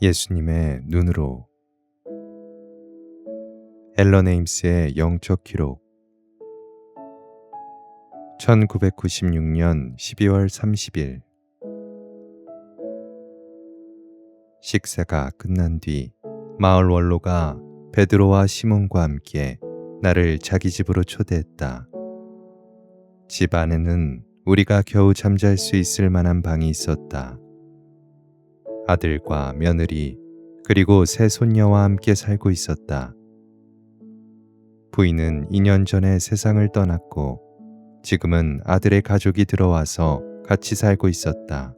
예수님의 눈으로. 앨런 에임스의 영적 기록. 1996년 12월 30일. 식사가 끝난 뒤 마을 원로가 베드로와 시몬과 함께 나를 자기 집으로 초대했다. 집 안에는 우리가 겨우 잠잘 수 있을 만한 방이 있었다. 아들과 며느리 그리고 세 손녀와 함께 살고 있었다. 부인은 2년 전에 세상을 떠났고 지금은 아들의 가족이 들어와서 같이 살고 있었다.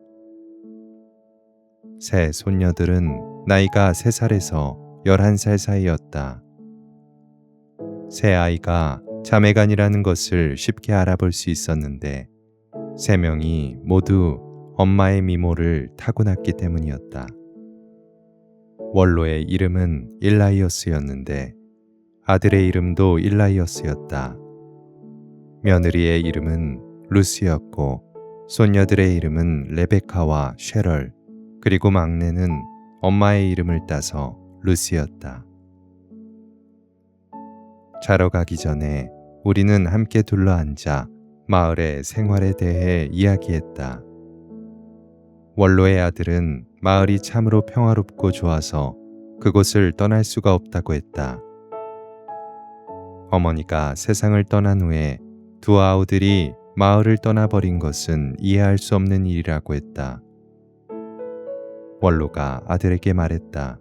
세 손녀들은 나이가 3살에서 11살 사이였다. 세 아이가 자매간이라는 것을 쉽게 알아볼 수 있었는데 3명이 모두 엄마의 미모를 타고났기 때문이었다. 원로의 이름은 일라이어스였는데 아들의 이름도 일라이어스였다. 며느리의 이름은 루스였고 손녀들의 이름은 레베카와 쉐럴, 그리고 막내는 엄마의 이름을 따서 루시였다. 자러 가기 전에 우리는 함께 둘러앉아 마을의 생활에 대해 이야기했다. 원로의 아들은 마을이 참으로 평화롭고 좋아서 그곳을 떠날 수가 없다고 했다. 어머니가 세상을 떠난 후에 두 아우들이 마을을 떠나버린 것은 이해할 수 없는 일이라고 했다. 원로가 아들에게 말했다.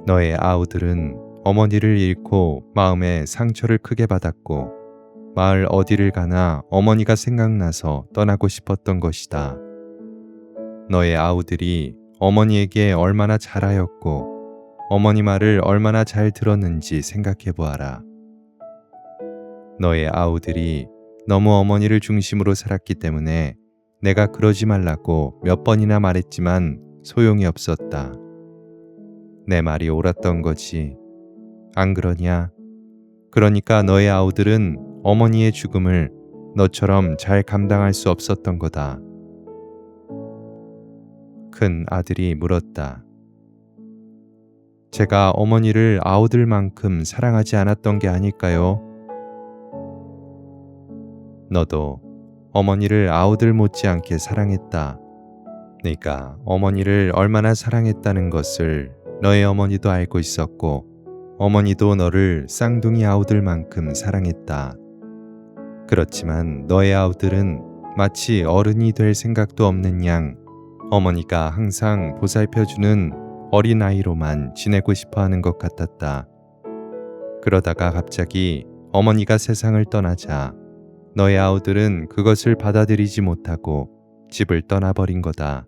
너의 아우들은 어머니를 잃고 마음에 상처를 크게 받았고 마을 어디를 가나 어머니가 생각나서 떠나고 싶었던 것이다. 너의 아우들이 어머니에게 얼마나 잘하였고 어머니 말을 얼마나 잘 들었는지 생각해 보아라. 너의 아우들이 너무 어머니를 중심으로 살았기 때문에 내가 그러지 말라고 몇 번이나 말했지만 소용이 없었다. 내 말이 옳았던 거지. 안 그러냐? 그러니까 너의 아우들은 어머니의 죽음을 너처럼 잘 감당할 수 없었던 거다. 큰 아들이 물었다. 제가 어머니를 아우들만큼 사랑하지 않았던 게 아닐까요? 너도 어머니를 아우들 못지않게 사랑했다. 네가 어머니를 얼마나 사랑했다는 것을 너의 어머니도 알고 있었고 어머니도 너를 쌍둥이 아우들만큼 사랑했다. 그렇지만 너의 아우들은 마치 어른이 될 생각도 없는 양 어머니가 항상 보살펴주는 어린아이로만 지내고 싶어하는 것 같았다. 그러다가 갑자기 어머니가 세상을 떠나자 너의 아우들은 그것을 받아들이지 못하고 집을 떠나버린 거다.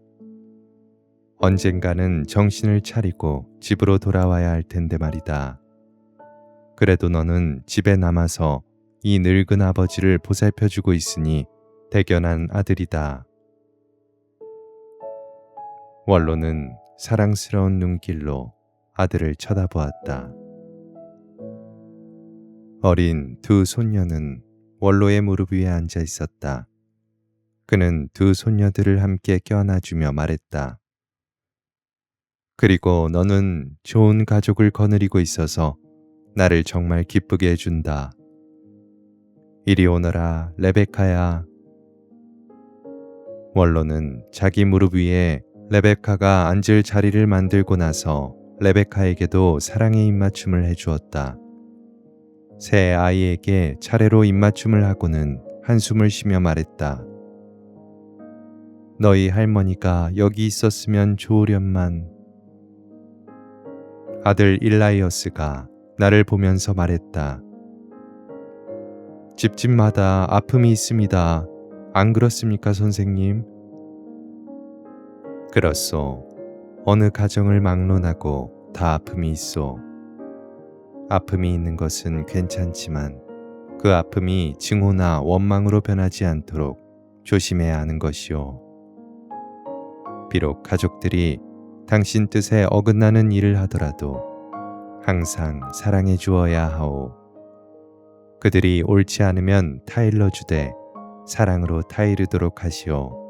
언젠가는 정신을 차리고 집으로 돌아와야 할 텐데 말이다. 그래도 너는 집에 남아서 이 늙은 아버지를 보살펴주고 있으니 대견한 아들이다. 원로는 사랑스러운 눈길로 아들을 쳐다보았다. 어린 두 손녀는 원로의 무릎 위에 앉아 있었다. 그는 두 손녀들을 함께 껴안아주며 말했다. 그리고 너는 좋은 가족을 거느리고 있어서 나를 정말 기쁘게 해준다. 이리 오너라, 레베카야. 원로는 자기 무릎 위에 레베카가 앉을 자리를 만들고 나서 레베카에게도 사랑의 입맞춤을 해주었다. 새 아이에게 차례로 입맞춤을 하고는 한숨을 쉬며 말했다. 너희 할머니가 여기 있었으면 좋으련만. 아들 일라이어스가 나를 보면서 말했다. 집집마다 아픔이 있습니다. 안 그렇습니까, 선생님? 그렇소. 어느 가정을 막론하고 다 아픔이 있소. 아픔이 있는 것은 괜찮지만 그 아픔이 증오나 원망으로 변하지 않도록 조심해야 하는 것이오. 비록 가족들이 당신 뜻에 어긋나는 일을 하더라도 항상 사랑해 주어야 하오. 그들이 옳지 않으면 타일러 주되 사랑으로 타이르도록 하시오.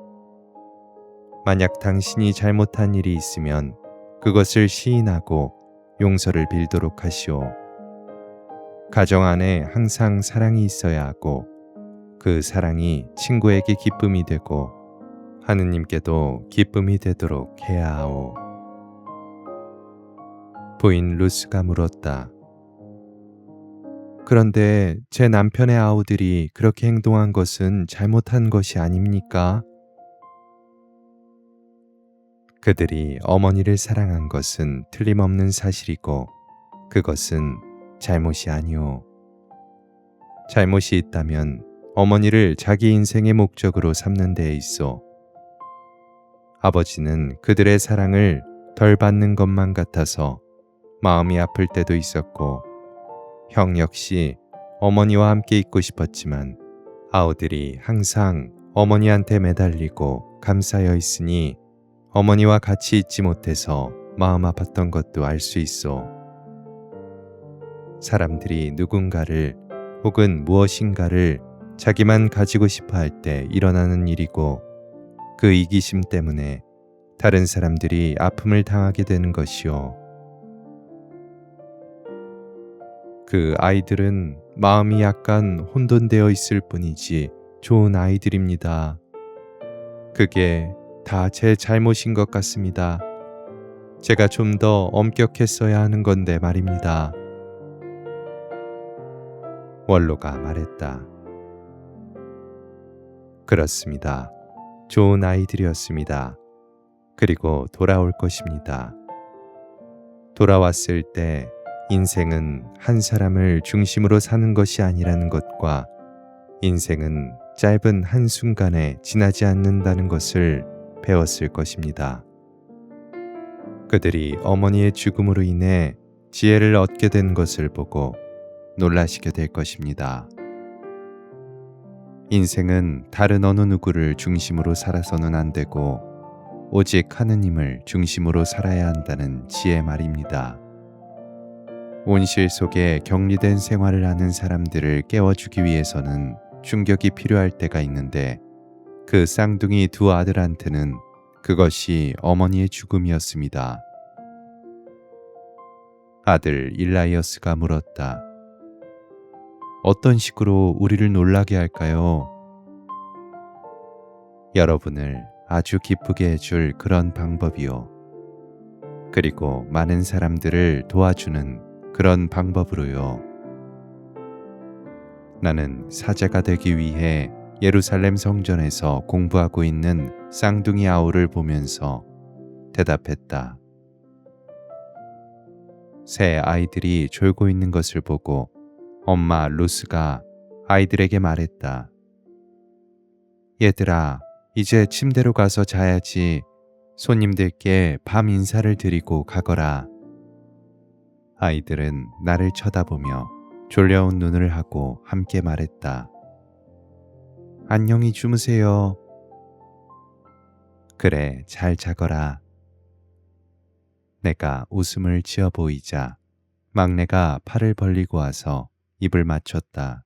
만약 당신이 잘못한 일이 있으면 그것을 시인하고 용서를 빌도록 하시오. 가정 안에 항상 사랑이 있어야 하고 그 사랑이 친구에게 기쁨이 되고 하느님께도 기쁨이 되도록 해야 하오. 부인 루스가 물었다. 그런데 제 남편의 아우들이 그렇게 행동한 것은 잘못한 것이 아닙니까? 그들이 어머니를 사랑한 것은 틀림없는 사실이고 그것은 잘못이 아니오. 잘못이 있다면 어머니를 자기 인생의 목적으로 삼는 데에 있어. 아버지는 그들의 사랑을 덜 받는 것만 같아서 마음이 아플 때도 있었고 형 역시 어머니와 함께 있고 싶었지만 아우들이 항상 어머니한테 매달리고 감싸여 있으니 어머니와 같이 있지 못해서 마음 아팠던 것도 알 수 있어. 사람들이 누군가를 혹은 무엇인가를 자기만 가지고 싶어 할 때 일어나는 일이고 그 이기심 때문에 다른 사람들이 아픔을 당하게 되는 것이요. 그 아이들은 마음이 약간 혼돈되어 있을 뿐이지 좋은 아이들입니다. 그게 다 제 잘못인 것 같습니다. 제가 좀 더 엄격했어야 하는 건데 말입니다. 원로가 말했다. 그렇습니다. 좋은 아이들이었습니다. 그리고 돌아올 것입니다. 돌아왔을 때 인생은 한 사람을 중심으로 사는 것이 아니라는 것과 인생은 짧은 한순간에 지나지 않는다는 것을 배웠을 것입니다. 그들이 어머니의 죽음으로 인해 지혜를 얻게 된 것을 보고 놀라시게 될 것입니다. 인생은 다른 어느 누구를 중심으로 살아서는 안 되고 오직 하느님을 중심으로 살아야 한다는 지혜 말입니다. 온실 속에 격리된 생활을 하는 사람들을 깨워주기 위해서는 충격이 필요할 때가 있는데 그 쌍둥이 두 아들한테는 그것이 어머니의 죽음이었습니다. 아들 일라이어스가 물었다. 어떤 식으로 우리를 놀라게 할까요? 여러분을 아주 기쁘게 해줄 그런 방법이요. 그리고 많은 사람들을 도와주는 그런 방법으로요. 나는 사자가 되기 위해 예루살렘 성전에서 공부하고 있는 쌍둥이 아우를 보면서 대답했다. 새 아이들이 졸고 있는 것을 보고 엄마 루스가 아이들에게 말했다. 얘들아, 이제 침대로 가서 자야지. 손님들께 밤 인사를 드리고 가거라. 아이들은 나를 쳐다보며 졸려온 눈을 하고 함께 말했다. 안녕히 주무세요. 그래, 잘 자거라. 내가 웃음을 지어 보이자 막내가 팔을 벌리고 와서 입을 맞췄다.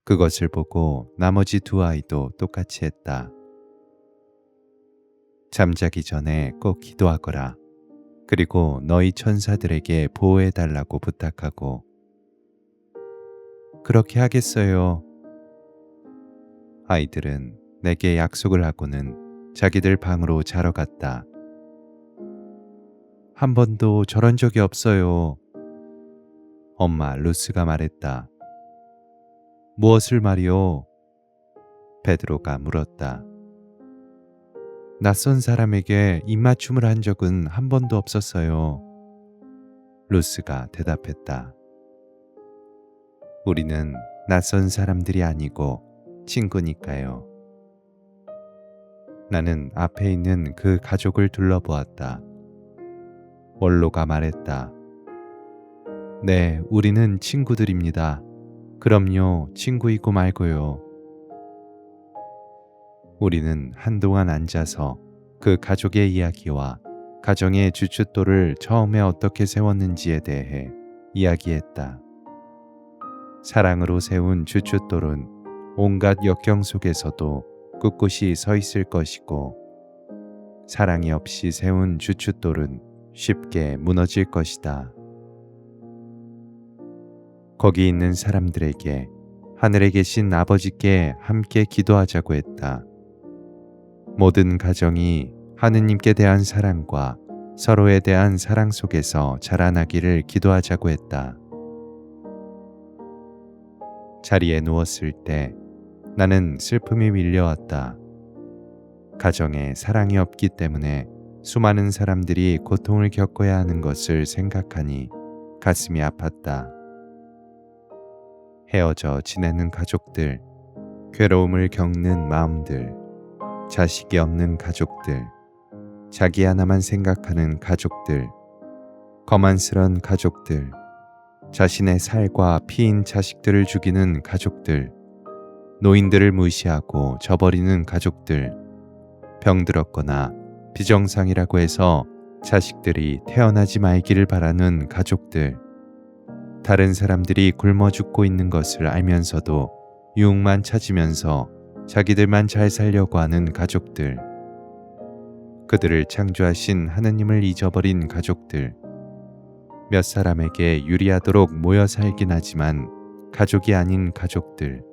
그것을 보고 나머지 두 아이도 똑같이 했다. 잠자기 전에 꼭 기도하거라. 그리고 너희 천사들에게 보호해달라고 부탁하고. 그렇게 하겠어요. 아이들은 내게 약속을 하고는 자기들 방으로 자러 갔다. 한 번도 저런 적이 없어요. 엄마 루스가 말했다. 무엇을 말이오? 베드로가 물었다. 낯선 사람에게 입맞춤을 한 적은 한 번도 없었어요. 루스가 대답했다. 우리는 낯선 사람들이 아니고 친구니까요. 나는 앞에 있는 그 가족을 둘러보았다. 원로가 말했다. 네, 우리는 친구들입니다. 그럼요, 친구이고 말고요. 우리는 한동안 앉아서 그 가족의 이야기와 가정의 주춧돌을 처음에 어떻게 세웠는지에 대해 이야기했다. 사랑으로 세운 주춧돌은 온갖 역경 속에서도 꿋꿋이 서 있을 것이고 사랑이 없이 세운 주춧돌은 쉽게 무너질 것이다. 거기 있는 사람들에게 하늘에 계신 아버지께 함께 기도하자고 했다. 모든 가정이 하느님께 대한 사랑과 서로에 대한 사랑 속에서 자라나기를 기도하자고 했다. 자리에 누웠을 때 나는 슬픔이 밀려왔다. 가정에 사랑이 없기 때문에 수많은 사람들이 고통을 겪어야 하는 것을 생각하니 가슴이 아팠다. 헤어져 지내는 가족들, 괴로움을 겪는 마음들, 자식이 없는 가족들, 자기 하나만 생각하는 가족들, 거만스런 가족들, 자신의 살과 피인 자식들을 죽이는 가족들, 노인들을 무시하고 저버리는 가족들, 병들었거나 비정상이라고 해서 자식들이 태어나지 말기를 바라는 가족들, 다른 사람들이 굶어 죽고 있는 것을 알면서도 유흥만 찾으면서 자기들만 잘 살려고 하는 가족들, 그들을 창조하신 하느님을 잊어버린 가족들, 몇 사람에게 유리하도록 모여 살긴 하지만 가족이 아닌 가족들,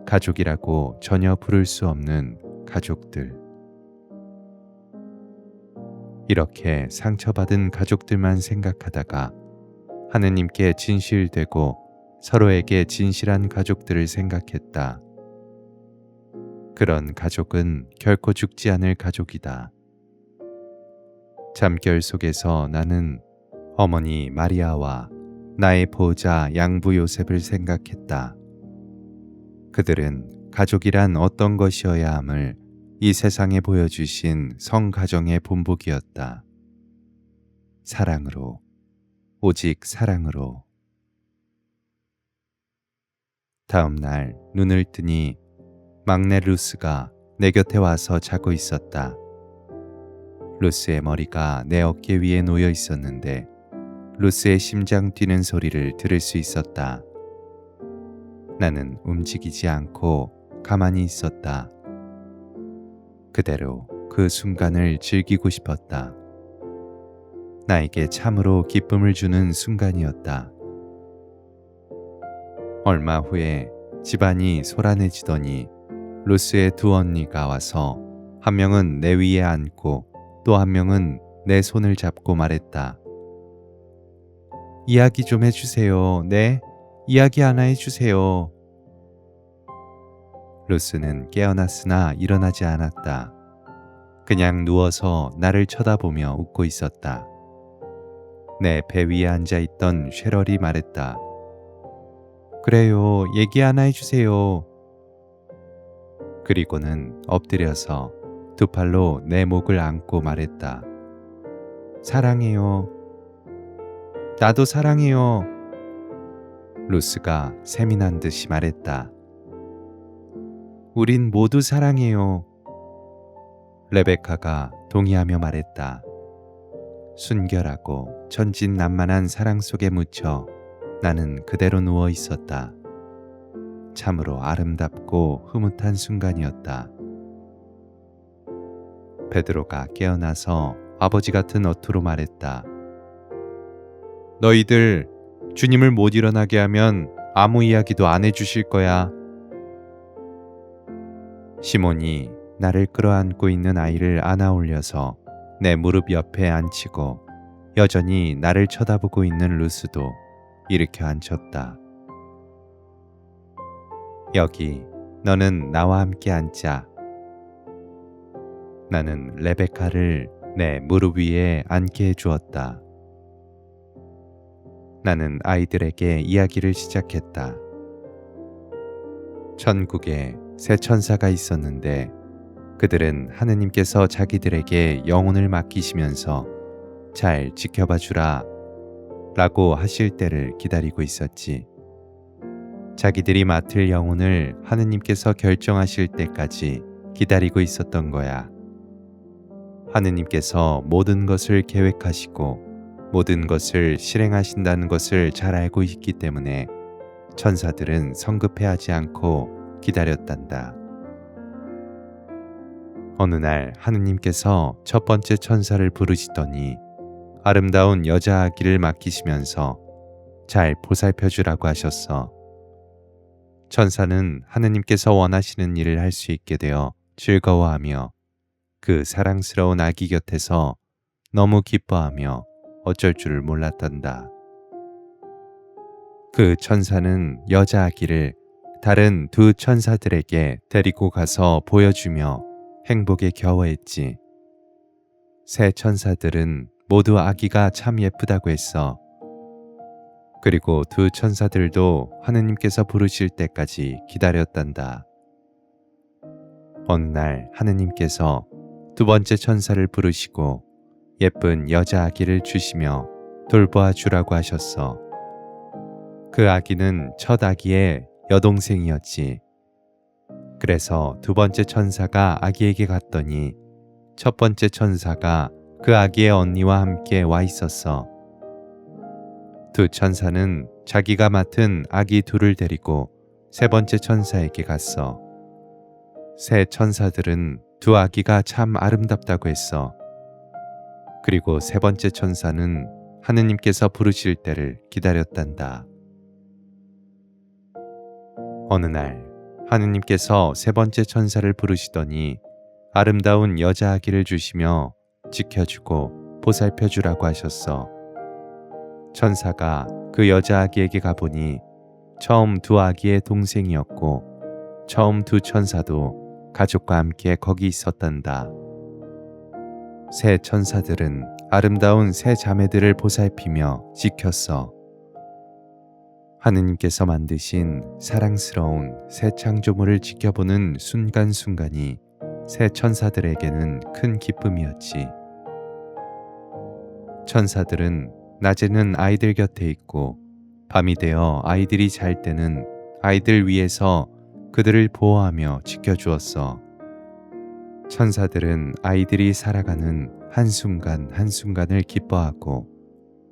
가족이라고 전혀 부를 수 없는 가족들. 이렇게 상처받은 가족들만 생각하다가 하느님께 진실되고 서로에게 진실한 가족들을 생각했다. 그런 가족은 결코 죽지 않을 가족이다. 잠결 속에서 나는 어머니 마리아와 나의 보호자 양부 요셉을 생각했다. 그들은 가족이란 어떤 것이어야 함을 이 세상에 보여주신 성가정의 본보기였다. 사랑으로, 오직 사랑으로. 다음 날 눈을 뜨니 막내 루스가 내 곁에 와서 자고 있었다. 루스의 머리가 내 어깨 위에 놓여 있었는데 루스의 심장 뛰는 소리를 들을 수 있었다. 나는 움직이지 않고 가만히 있었다. 그대로 그 순간을 즐기고 싶었다. 나에게 참으로 기쁨을 주는 순간이었다. 얼마 후에 집안이 소란해지더니 루스의 두 언니가 와서 한 명은 내 위에 앉고 또 한 명은 내 손을 잡고 말했다. 이야기 좀 해주세요. 네? 이야기 하나 해주세요. 루스는 깨어났으나 일어나지 않았다. 그냥 누워서 나를 쳐다보며 웃고 있었다. 내 배 위에 앉아있던 쉐럴이 말했다. 그래요, 얘기 하나 해주세요. 그리고는 엎드려서 두 팔로 내 목을 안고 말했다. 사랑해요. 나도 사랑해요. 루스가 샘이 난 듯이 말했다. 우린 모두 사랑해요. 레베카가 동의하며 말했다. 순결하고 천진난만한 사랑 속에 묻혀 나는 그대로 누워 있었다. 참으로 아름답고 흐뭇한 순간이었다. 베드로가 깨어나서 아버지 같은 어투로 말했다. 너희들 주님을 못 일어나게 하면 아무 이야기도 안 해주실 거야. 시몬이 나를 끌어안고 있는 아이를 안아 올려서 내 무릎 옆에 앉히고 여전히 나를 쳐다보고 있는 루스도 일으켜 앉혔다. 여기 너는 나와 함께 앉자. 나는 레베카를 내 무릎 위에 앉게 해주었다. 나는 아이들에게 이야기를 시작했다. 천국에 세 천사가 있었는데 그들은 하느님께서 자기들에게 영혼을 맡기시면서 잘 지켜봐 주라 라고 하실 때를 기다리고 있었지. 자기들이 맡을 영혼을 하느님께서 결정하실 때까지 기다리고 있었던 거야. 하느님께서 모든 것을 계획하시고 모든 것을 실행하신다는 것을 잘 알고 있기 때문에 천사들은 성급해하지 않고 기다렸단다. 어느 날 하느님께서 첫 번째 천사를 부르시더니 아름다운 여자 아기를 맡기시면서 잘 보살펴 주라고 하셨어. 천사는 하느님께서 원하시는 일을 할 수 있게 되어 즐거워하며 그 사랑스러운 아기 곁에서 너무 기뻐하며 어쩔 줄을 몰랐단다. 그 천사는 여자 아기를 다른 두 천사들에게 데리고 가서 보여주며 행복에 겨워했지. 세 천사들은 모두 아기가 참 예쁘다고 했어. 그리고 두 천사들도 하느님께서 부르실 때까지 기다렸단다. 어느 날 하느님께서 두 번째 천사를 부르시고 예쁜 여자 아기를 주시며 돌보아 주라고 하셨어. 그 아기는 첫 아기의 여동생이었지. 그래서 두 번째 천사가 아기에게 갔더니 첫 번째 천사가 그 아기의 언니와 함께 와 있었어. 두 천사는 자기가 맡은 아기 둘을 데리고 세 번째 천사에게 갔어. 세 천사들은 두 아기가 참 아름답다고 했어. 그리고 세 번째 천사는 하느님께서 부르실 때를 기다렸단다. 어느 날 하느님께서 세 번째 천사를 부르시더니 아름다운 여자 아기를 주시며 지켜주고 보살펴 주라고 하셨어. 천사가 그 여자 아기에게 가보니 처음 두 아기의 동생이었고 처음 두 천사도 가족과 함께 거기 있었단다. 세 천사들은 아름다운 세 자매들을 보살피며 지켰어. 하느님께서 만드신 사랑스러운 새 창조물을 지켜보는 순간순간이 새 천사들에게는 큰 기쁨이었지. 천사들은 낮에는 아이들 곁에 있고 밤이 되어 아이들이 잘 때는 아이들 위에서 그들을 보호하며 지켜주었어. 천사들은 아이들이 살아가는 한순간 한순간을 기뻐하고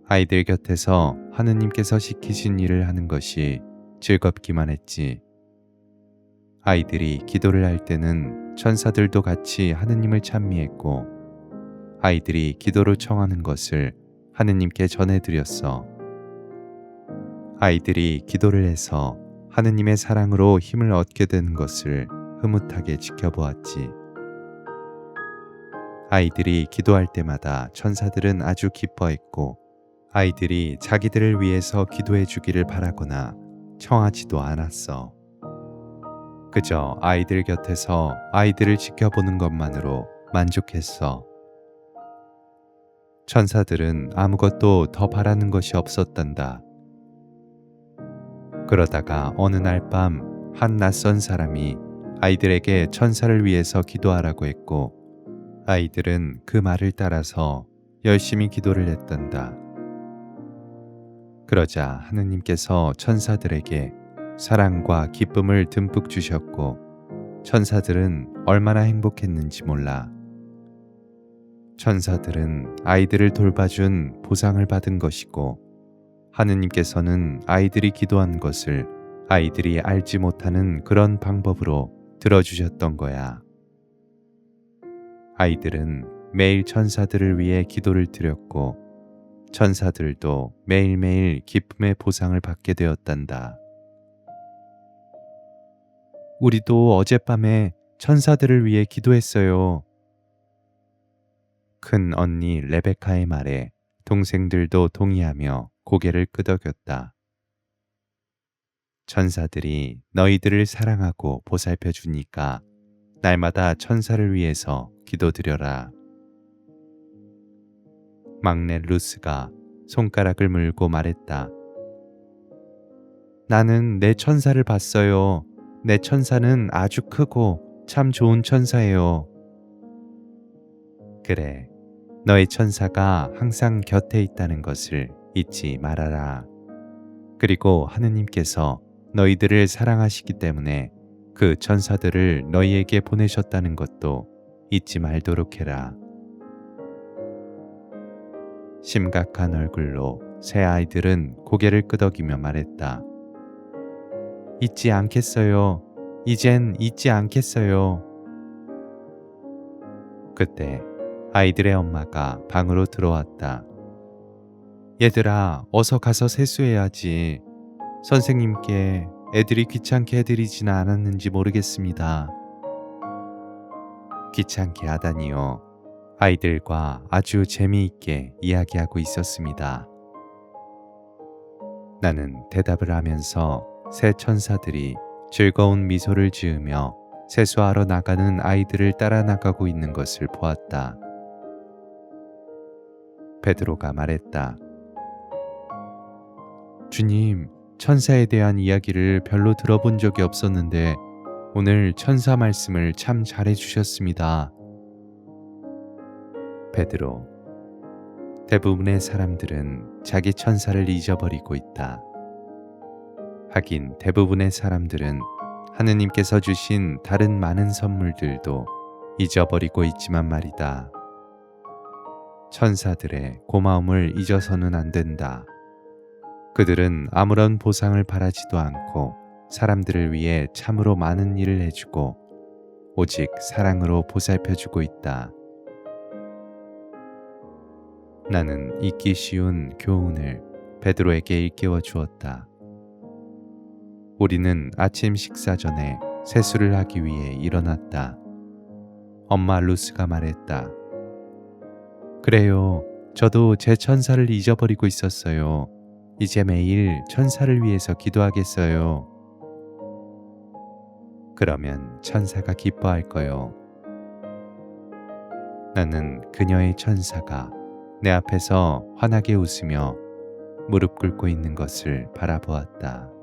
아이들 곁에서 하느님께서 시키신 일을 하는 것이 즐겁기만 했지. 아이들이 기도를 할 때는 천사들도 같이 하느님을 찬미했고 아이들이 기도로 청하는 것을 하느님께 전해드렸어. 아이들이 기도를 해서 하느님의 사랑으로 힘을 얻게 되는 것을 흐뭇하게 지켜보았지. 아이들이 기도할 때마다 천사들은 아주 기뻐했고 아이들이 자기들을 위해서 기도해 주기를 바라거나 청하지도 않았어. 그저 아이들 곁에서 아이들을 지켜보는 것만으로 만족했어. 천사들은 아무것도 더 바라는 것이 없었단다. 그러다가 어느 날 밤 한 낯선 사람이 아이들에게 천사를 위해서 기도하라고 했고 아이들은 그 말을 따라서 열심히 기도를 했단다. 그러자 하느님께서 천사들에게 사랑과 기쁨을 듬뿍 주셨고 천사들은 얼마나 행복했는지 몰라. 천사들은 아이들을 돌봐준 보상을 받은 것이고 하느님께서는 아이들이 기도한 것을 아이들이 알지 못하는 그런 방법으로 들어주셨던 거야. 아이들은 매일 천사들을 위해 기도를 드렸고 천사들도 매일매일 기쁨의 보상을 받게 되었단다. 우리도 어젯밤에 천사들을 위해 기도했어요. 큰 언니 레베카의 말에 동생들도 동의하며 고개를 끄덕였다. 천사들이 너희들을 사랑하고 보살펴 주니까 날마다 천사를 위해서 기도드려라. 막내 루스가 손가락을 물고 말했다. 나는 내 천사를 봤어요. 내 천사는 아주 크고 참 좋은 천사예요. 그래, 너의 천사가 항상 곁에 있다는 것을 잊지 말아라. 그리고 하느님께서 너희들을 사랑하시기 때문에 그 천사들을 너희에게 보내셨다는 것도 잊지 말도록 해라. 심각한 얼굴로 새 아이들은 고개를 끄덕이며 말했다. 잊지 않겠어요. 이젠 잊지 않겠어요. 그때 아이들의 엄마가 방으로 들어왔다. 얘들아, 어서 가서 세수해야지. 선생님께 애들이 귀찮게 해드리지는 않았는지 모르겠습니다. 귀찮게 하다니요. 아이들과 아주 재미있게 이야기하고 있었습니다. 나는 대답을 하면서 새 천사들이 즐거운 미소를 지으며 세수하러 나가는 아이들을 따라 나가고 있는 것을 보았다. 베드로가 말했다. 주님, 천사에 대한 이야기를 별로 들어본 적이 없었는데 오늘 천사 말씀을 참 잘해 주셨습니다. 베드로, 대부분의 사람들은 자기 천사를 잊어버리고 있다. 하긴 대부분의 사람들은 하느님께서 주신 다른 많은 선물들도 잊어버리고 있지만 말이다. 천사들의 고마움을 잊어서는 안 된다. 그들은 아무런 보상을 바라지도 않고 사람들을 위해 참으로 많은 일을 해주고 오직 사랑으로 보살펴주고 있다. 나는 잊기 쉬운 교훈을 베드로에게 일깨워 주었다. 우리는 아침 식사 전에 세수를 하기 위해 일어났다. 엄마 루스가 말했다. 그래요. 저도 제 천사를 잊어버리고 있었어요. 이제 매일 천사를 위해서 기도하겠어요. 그러면 천사가 기뻐할 거요. 나는 그녀의 천사가 내 앞에서 환하게 웃으며 무릎 꿇고 있는 것을 바라보았다.